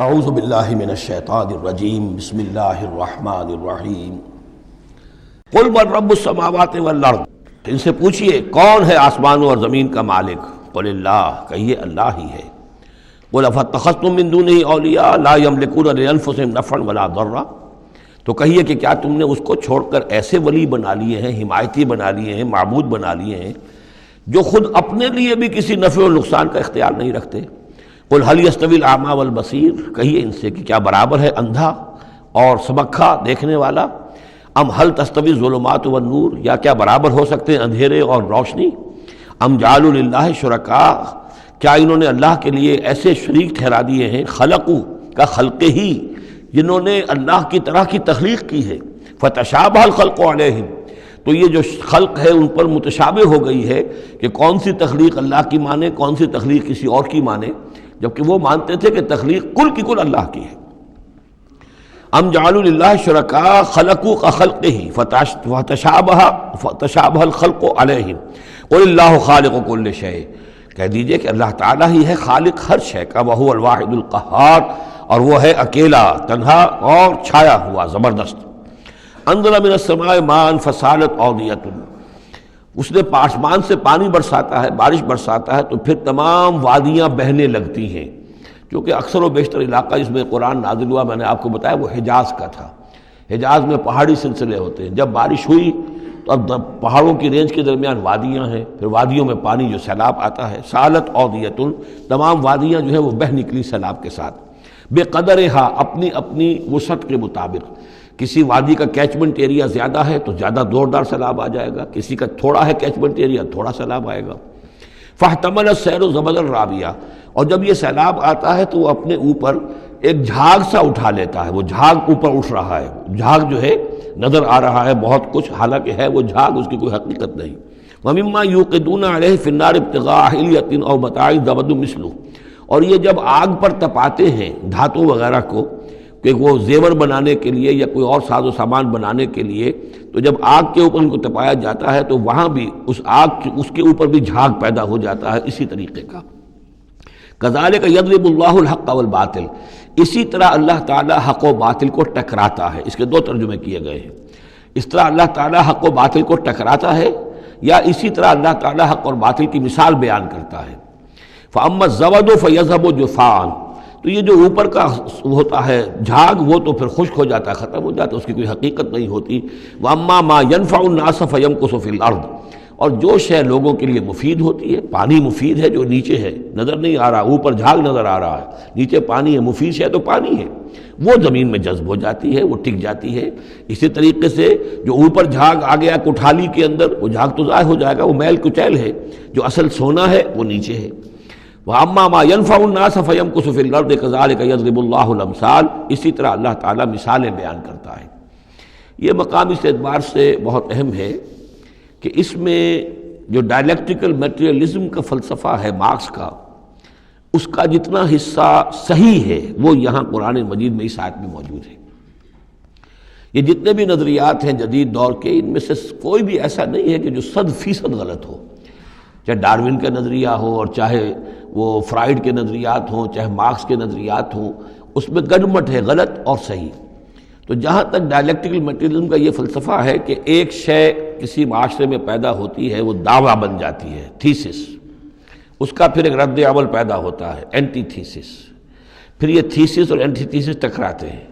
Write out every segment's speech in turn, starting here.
اعوذ باللہ من الشیطان الرجیم بسم اللہ الرحمن الرحیم قل من رب السماوات والارض، ان سے پوچھئے کون ہے آسمانوں اور زمین کا مالک؟ قل اللہ، کہیے اللہ ہی ہے۔ قل افاتخذتم من دونہ اولیاء لا یملکون لانفسہم نفعا ولا ضرا، تو کہیے کہ کیا تم نے اس کو چھوڑ کر ایسے ولی بنا لیے ہیں، حمایتی بنا لیے ہیں، معبود بنا لیے ہیں جو خود اپنے لیے بھی کسی نفع و نقصان کا اختیار نہیں رکھتے؟ قل هل يستوي الاعمى والبصير، کہیے ان سے کہ کیا برابر ہے اندھا اور سمکھا دیکھنے والا؟ ام هل تستوي الظلمات والنور، یا کیا برابر ہو سکتے ہیں اندھیرے اور روشنی؟ ام جعلوا للہ شرکاء، کیا انہوں نے اللہ کے لیے ایسے شریک ٹھہرا دیے ہیں؟ خلقوا کا خلق ہی، جنہوں نے اللہ کی طرح کی تخلیق کی ہے۔ فتشابہ الخلق علیہم، تو یہ جو خلق ہے ان پر متشابہ ہو گئی ہے کہ کون سی تخلیق اللہ کی مانے، کون سی تخلیق کسی اور کی مانے، جبکہ وہ مانتے تھے کہ تخلیق کل کی کل اللہ کی ہے۔ ام جعلوا للہ شرکاء خلقوا كخلقہ فتشابہ الخلق علیہم قل اللہ خالق کل شیء، کہہ دیجئے کہ اللہ تعالیٰ ہی ہے خالق ہر شے کا، وہو الواحد القہار، اور وہ ہے اکیلا، تنہا اور چھایا ہوا زبردست۔ انزل من السماء ماء فسالت اودیۃ، اس نے آسمان سے پانی برساتا ہے، بارش برساتا ہے تو پھر تمام وادیاں بہنے لگتی ہیں، کیونکہ اکثر و بیشتر علاقہ جس میں قرآن نازل ہوا میں نے آپ کو بتایا وہ حجاز کا تھا۔ حجاز میں پہاڑی سلسلے ہوتے ہیں، جب بارش ہوئی تو اب پہاڑوں کی رینج کے درمیان وادیاں ہیں، پھر وادیوں میں پانی جو سیلاب آتا ہے، سالت اودیۃ، تمام وادیاں جو ہیں وہ بہہ نکلی سیلاب کے ساتھ، بے قدرہا، اپنی اپنی وسعت کے مطابق۔ کسی وادی کا کیچمنٹ ایریا زیادہ ہے تو زیادہ زوردار سیلاب آ جائے گا، کسی کا تھوڑا ہے کیچمنٹ ایریا، تھوڑا سیلاب آئے گا۔ فاحتمل السیل زبدا رابیہ، اور جب یہ سیلاب آتا ہے تو وہ اپنے اوپر ایک جھاگ سا اٹھا لیتا ہے، وہ جھاگ اوپر اٹھ رہا ہے، جھاگ جو ہے نظر آ رہا ہے بہت کچھ، حالانکہ ہے وہ جھاگ، اس کی کوئی حقیقت نہیں۔ وَمِمَّا يُوقِدُونَ عَلَيْهِ فِي النَّارِ ابْتِغَاءَ حِلْيَةٍ أَوْ مَتَاعٍ زَبَدٌ مِثْلُهُ، اور یہ جب آگ پر تپاتے ہیں دھاتوں وغیرہ کو کہ وہ زیور بنانے کے لیے یا کوئی اور ساز و سامان بنانے کے لیے، تو جب آگ کے اوپر ان کو تپایا جاتا ہے تو وہاں بھی اس کے اوپر بھی جھاگ پیدا ہو جاتا ہے اسی طریقے کا۔ کذالک یضرب اللہ الحق والباطل، اسی طرح اللہ تعالیٰ حق و باطل کو ٹکراتا ہے۔ اس کے دو ترجمے کیے گئے ہیں، اس طرح اللہ تعالیٰ حق و باطل کو ٹکراتا ہے، یا اسی طرح اللہ تعالیٰ حق اور باطل کی مثال بیان کرتا ہے۔ فَأَمَّا الزَّبَدُ فَيَذْهَبُ جُفَاءً، تو یہ جو اوپر کا ہوتا ہے جھاگ وہ تو پھر خشک ہو جاتا ہے، ختم ہو جاتا ہے، اس کی کوئی حقیقت نہیں ہوتی۔ وَأَمَّا مَا يَنْفَعُ النَّاسَ فَيَمْكُثُ فِي الْأَرْضِ، اور جو شے لوگوں کے لیے مفید ہوتی ہے، پانی مفید ہے جو نیچے ہے نظر نہیں آ رہا، اوپر جھاگ نظر آ رہا ہے، نیچے پانی ہے، مفید شے تو پانی ہے، وہ زمین میں جذب ہو جاتی ہے، وہ ٹک جاتی ہے۔ اسی طریقے سے جو اوپر جھاگ آ گیا کوٹھالی کے اندر، وہ جھاگ تو ضائع ہو جائے گا، وہ میل کچیل ہے، جو اصل سونا ہے وہ نیچے ہے۔ وَأَمَّا مَا يَنْفَعُ النَّاسَ فَيَمْكُثُ فِي الْأَرْضِ كَذَلِكَ يَضْرِبُ اللَّهُ الْأَمْثَالَ، اسی طرح اللہ تعالیٰ مثالیں بیان کرتا ہے۔ یہ مقام اس اعتبار سے بہت اہم ہے کہ اس میں جو ڈائلیکٹیکل میٹریلزم کا فلسفہ ہے مارکس کا، اس کا جتنا حصہ صحیح ہے وہ یہاں قرآن مجید میں اس آیت میں موجود ہے۔ یہ جتنے بھی نظریات ہیں جدید دور کے، ان میں سے کوئی بھی ایسا نہیں ہے کہ جو 100% غلط ہو، چاہے ڈاروین کا نظریہ ہو اور چاہے وہ فرائیڈ کے نظریات ہوں، چاہے مارکس کے نظریات ہوں، اس میں گڈمٹ ہے غلط اور صحیح۔ تو جہاں تک ڈائلیکٹیکل میٹریلزم کا یہ فلسفہ ہے کہ ایک شے کسی معاشرے میں پیدا ہوتی ہے، وہ دعویٰ بن جاتی ہے، تھیسس، اس کا پھر ایک رد عمل پیدا ہوتا ہے، اینٹی تھیسس، پھر یہ تھیسس اور اینٹی تھیسس ٹکراتے ہیں،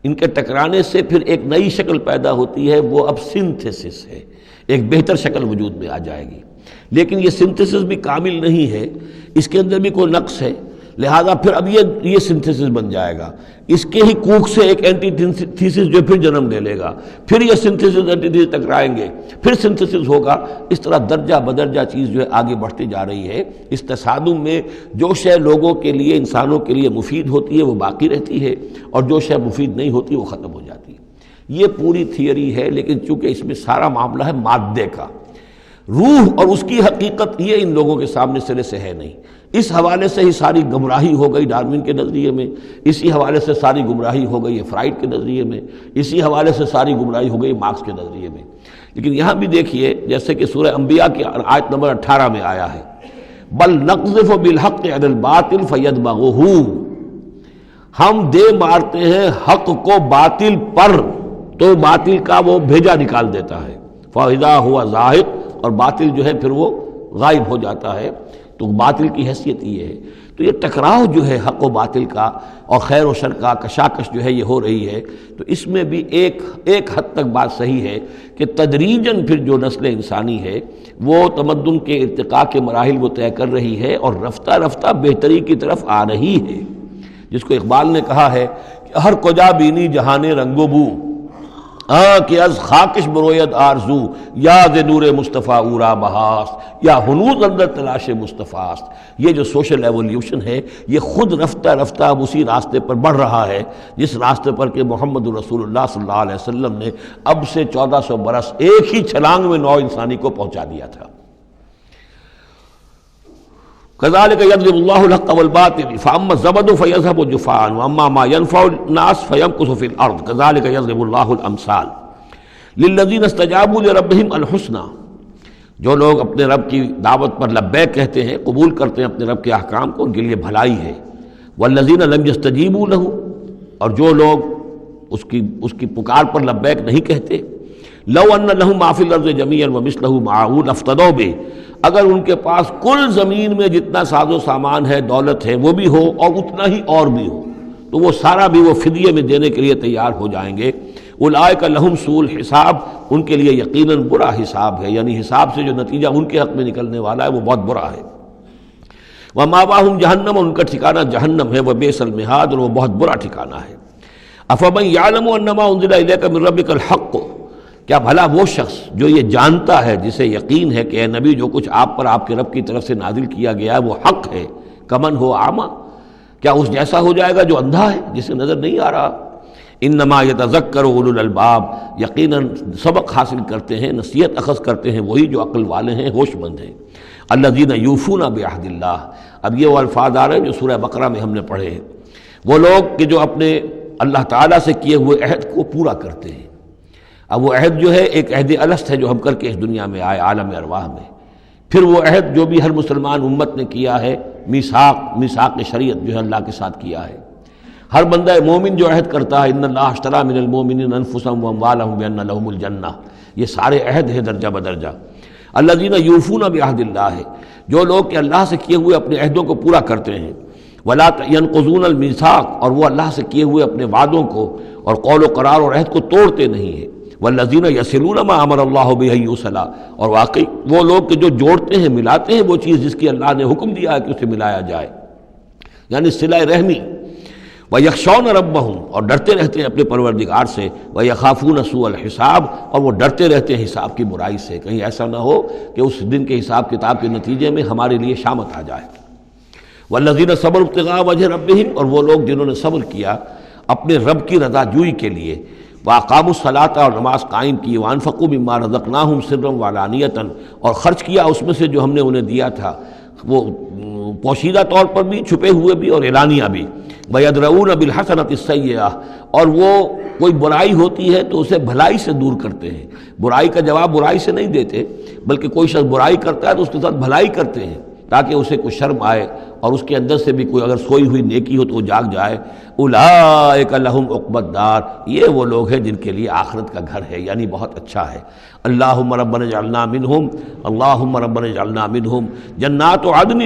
ان کے ٹکرانے سے پھر ایک نئی شکل پیدا ہوتی ہے، وہ اب سنتھسس ہے، ایک بہتر شکل وجود میں آ جائے گی۔ لیکن یہ سنتھسس بھی کامل نہیں ہے، اس کے اندر بھی کوئی نقص ہے، لہذا پھر اب یہ سنتھسس بن جائے گا، اس کے ہی کوکھ سے ایک اینٹی تھیسس جو پھر جنم لے لے گا، پھر یہ سنتھسس اینٹی تھیسس ٹکرائیں گے، پھر سنتھسس ہوگا، اس طرح درجہ بدرجہ چیز جو ہے آگے بڑھتی جا رہی ہے۔ اس تصادم میں جو شے لوگوں کے لیے، انسانوں کے لیے مفید ہوتی ہے وہ باقی رہتی ہے، اور جو شے مفید نہیں ہوتی وہ ختم ہو جاتی ہے۔ یہ پوری تھیوری ہے، لیکن چونکہ اس میں سارا معاملہ ہے مادے کا، روح اور اس کی حقیقت یہ ان لوگوں کے سامنے سرے سے ہے نہیں۔ اس حوالے سے ہی ساری گمراہی ہو گئی ڈارون کے نظریے میں، اسی حوالے سے ساری گمراہی ہو گئی فرائیڈ کے نظریے میں، اسی حوالے سے ساری گمراہی ہو گئی مارکس کے نظریے میں۔ لیکن یہاں بھی دیکھیے جیسے کہ سورہ انبیاء کی آیت نمبر 18 میں آیا ہے، بل نقذف بالحق علی الباطل فیدمغہ، ہم دے مارتے ہیں حق کو باطل پر، تو باطل کا وہ بھیجا نکال دیتا ہے، فَإِذَا هُوَ زَاهِقٌ، اور باطل جو ہے پھر وہ غائب ہو جاتا ہے۔ تو باطل کی حیثیت یہ ہے۔ تو یہ ٹکراؤ جو ہے حق و باطل کا اور خیر و شر کا کشاکش جو ہے یہ ہو رہی ہے، تو اس میں بھی ایک حد تک بات صحیح ہے کہ تدریجاً پھر جو نسل انسانی ہے وہ تمدن کے ارتقاء کے مراحل وہ طے کر رہی ہے اور رفتہ رفتہ بہتری کی طرف آ رہی ہے، جس کو اقبال نے کہا ہے کہ ہر کجا بینی جہان رنگ و بو، کہ از خاکش بروید آرزو، یاد نور مصطفیٰ اورا بہاست، یا ہنوز اندر تلاش مصطفیٰ است۔ یہ جو سوشل ایولیوشن ہے یہ خود رفتہ رفتہ اب اسی راستے پر بڑھ رہا ہے جس راستے پر کہ محمد رسول اللہ صلی اللہ علیہ وسلم نے اب سے 1400 برس ایک ہی چھلانگ میں نوع انسانی کو پہنچا دیا تھا۔ كذلك يضرب الله الحق والباطل فاما الزبد فيذهب جفاء واما ما ينفع الناس فيمكث في الارض كذلك يضرب الله الامثال للذين استجابوا لربهم الحسنى، جو لوگ اپنے رب کی دعوت پر لبیک کہتے ہیں، قبول کرتے ہیں اپنے رب کے احکام کو، ان کے لیے بھلائی ہے۔ والذین لم يستجیبوا له، اور جو لوگ اس کی پکار پر لبیک نہیں کہتے، لو ان لهم ما في الارض جميعا ومثله معه لافتدوا به، اگر ان کے پاس کل زمین میں جتنا ساز و سامان ہے، دولت ہے، وہ بھی ہو اور اتنا ہی اور بھی ہو، تو وہ سارا بھی وہ فدیے میں دینے کے لیے تیار ہو جائیں گے۔ اولئک لہم سوء الحساب، ان کے لیے یقیناً برا حساب ہے، یعنی حساب سے جو نتیجہ ان کے حق میں نکلنے والا ہے وہ بہت برا ہے۔ ومأواہم جہنم، ان کا ٹھکانہ جہنم ہے، وبئس المہاد، اور وہ بہت برا ٹھکانہ ہے۔ افمن یعلم انما انزل الیک من ربک الحق، کیا بھلا وہ شخص جو یہ جانتا ہے، جسے یقین ہے کہ اے نبی جو کچھ آپ پر آپ کے رب کی طرف سے نازل کیا گیا ہے وہ حق ہے، کمن ہو اعمیٰ، کیا اس جیسا ہو جائے گا جو اندھا ہے، جسے نظر نہیں آ رہا۔ انما یتذکر اولو الالباب، یقیناً سبق حاصل کرتے ہیں، نصیحت اخذ کرتے ہیں وہی جو عقل والے ہیں، ہوش مند ہیں۔ الذین یوفون بعہد اللہ، اب یہ وہ الفاظ آ رہے ہیں جو سورہ بقرہ میں ہم نے پڑھے ہیں، وہ لوگ کہ جو اپنے اللہ تعالیٰ سے کیے ہوئے عہد کو پورا کرتے ہیں۔ اب وہ عہد جو ہے ایک عہد الست ہے جو ہم کر کے اس دنیا میں آئے عالم ارواح میں، پھر وہ عہد جو بھی ہر مسلمان امت نے کیا ہے، میثاق شریعت جو ہے اللہ کے ساتھ کیا ہے۔ ہر بندہ مومن جو عہد کرتا ہے، ان اللہ اشتری من المؤمنین انفسهم واموالهم بان لهم الجنہ، یہ سارے عہد ہیں درجہ بدرجہ۔ الذین یوفون بعہد اللہ، جو لوگ کہ اللہ سے کیے ہوئے اپنے عہدوں کو پورا کرتے ہیں، ولا ينقضون الميثاق، اور وہ اللہ سے کیے ہوئے اپنے وعدوں کو اور قول و قرار اور عہد کو توڑتے نہیں ہیں۔ والذین یصلون ما امر اللہ بہ ان یوصل، اور واقعی وہ لوگ کہ جو جوڑتے ہیں، ملاتے ہیں وہ چیز جس کی اللہ نے حکم دیا ہے کہ اسے ملایا جائے، یعنی صلہ رحمی۔ ویخشون ربہم، اور ڈرتے رہتے ہیں اپنے پروردگار سے۔ ویخافون سوء الحساب، اور وہ ڈرتے رہتے ہیں حساب کی برائی سے، کہیں ایسا نہ ہو کہ اس دن کے حساب کتاب کے نتیجے میں ہمارے لیے شامت آ جائے۔ والذین صبروا ابتغاء وجہ ربہم، اور وہ لوگ جنہوں نے صبر کیا اپنے رب کی رضا جوئی کے لیے، وَأَقَامُوا الصَّلَاةَ، اور نماز قائم کی، وَأَنفَقُوا مِمَّا رَزَقْنَاهُمْ سِرًّا وَعَلَانِيَةً، اور خرچ کیا اس میں سے جو ہم نے انہیں دیا تھا، وہ پوشیدہ طور پر بھی، چھپے ہوئے بھی اور اعلانیہ بھی۔ وَيَدْرَؤُونَ بِالْحَسَنَةِ السَّيِّئَةِ، اور وہ کوئی برائی ہوتی ہے تو اسے بھلائی سے دور کرتے ہیں، برائی کا جواب برائی سے نہیں دیتے، بلکہ کوئی شخص برائی کرتا ہے تو اس کے ساتھ بھلائی کرتے ہیں تاکہ اسے کوئی شرم آئے اور اس کے اندر سے بھی کوئی اگر سوئی ہوئی نیکی ہو تو وہ جاگ جائے۔ اولئک لہم عقبی الدار، یہ وہ لوگ ہیں جن کے لیے آخرت کا گھر ہے، یعنی بہت اچھا ہے۔ اللہم ربنا اجعلنا منہم، اللہم ربنا اجعلنا منہم۔ جنات عدن،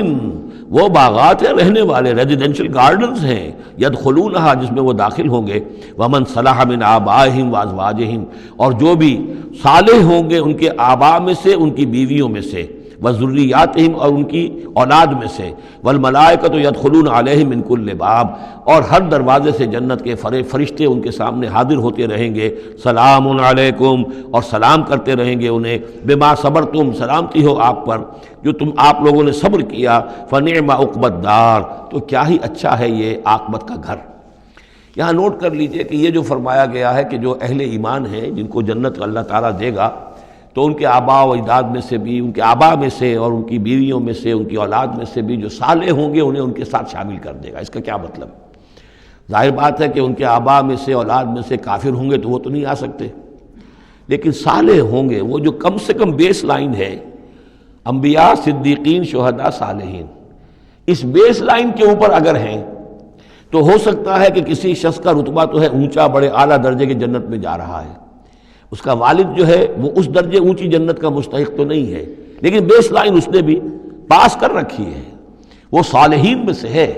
وہ باغات ہیں رہنے والے، ریزیڈینشل گارڈنز ہیں، یدخلونہا، جس میں وہ داخل ہوں گے، ومن صلح من آبائہم وازواجہم، اور جو بھی صالح ہوں گے ان کے آباء میں سے، ان کی بیویوں میں سے، وذریاتہم، اور ان کی اولاد میں سے، والملائکۃ یدخلون علیہم من کل باب، اور ہر دروازے سے جنت کے فرشتے ان کے سامنے حاضر ہوتے رہیں گے، سلام علیکم، اور سلام کرتے رہیں گے انہیں، بما صبرتم، سلامتی ہو آپ پر جو آپ لوگوں نے صبر کیا، فنعم عقبی الدار، تو کیا ہی اچھا ہے یہ عاقبت کا گھر۔ یہاں نوٹ کر لیجئے کہ یہ جو فرمایا گیا ہے کہ جو اہل ایمان ہیں جن کو جنت اللہ تعالیٰ دے گا، تو ان کے آباء و اجداد میں سے بھی، ان کے آباء میں سے اور ان کی بیویوں میں سے، ان کی اولاد میں سے بھی جو صالح ہوں گے انہیں ان کے ساتھ شامل کر دے گا۔ اس کا کیا مطلب؟ ظاہر بات ہے کہ ان کے آباء میں سے، اولاد میں سے کافر ہوں گے تو وہ تو نہیں آ سکتے، لیکن صالح ہوں گے، وہ جو کم سے کم بیس لائن ہے، انبیاء، صدیقین، شہداء، صالحین، اس بیس لائن کے اوپر اگر ہیں تو ہو سکتا ہے کہ کسی شخص کا رتبہ تو ہے اونچا، بڑے اعلیٰ درجے کی جنت میں جا رہا ہے، اس کا والد جو ہے وہ اس درجے اونچی جنت کا مستحق تو نہیں ہے، لیکن بیس لائن اس نے بھی پاس کر رکھی ہے، وہ صالحین میں سے ہے،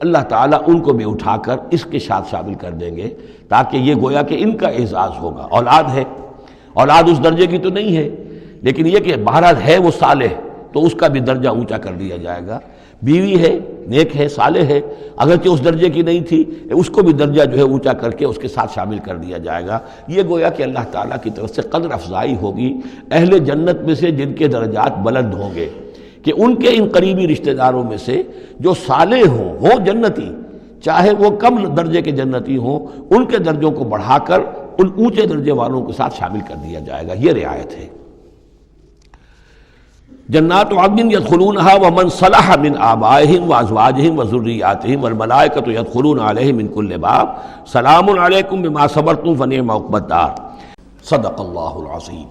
اللہ تعالیٰ ان کو بھی اٹھا کر اس کے ساتھ شامل کر دیں گے، تاکہ یہ گویا کہ ان کا اعزاز ہوگا۔ اولاد ہے، اولاد اس درجے کی تو نہیں ہے، لیکن یہ کہ بہرحال ہے وہ صالح، تو اس کا بھی درجہ اونچا کر دیا جائے گا۔ بیوی ہے، نیک ہے، صالح ہے، اگرچہ اس درجے کی نہیں تھی، اس کو بھی درجہ جو ہے اونچا کر کے اس کے ساتھ شامل کر دیا جائے گا۔ یہ گویا کہ اللہ تعالیٰ کی طرف سے قدر افزائی ہوگی اہل جنت میں سے جن کے درجات بلند ہوں گے، کہ ان کے ان قریبی رشتہ داروں میں سے جو صالح ہوں وہ جنتی، چاہے وہ کم درجے کے جنتی ہوں، ان کے درجوں کو بڑھا کر ان اونچے درجے والوں کے ساتھ شامل کر دیا جائے گا۔ یہ رعایت ہے۔ جنات عدن يدخلونها ومن صلح من آبائهم وازواجهم وذرياتهم والملائكة يدخلون عليهم من كل باب سلام عليكم بما صبرتم فنعم عقبى الدار۔ صدق اللہ العظیم۔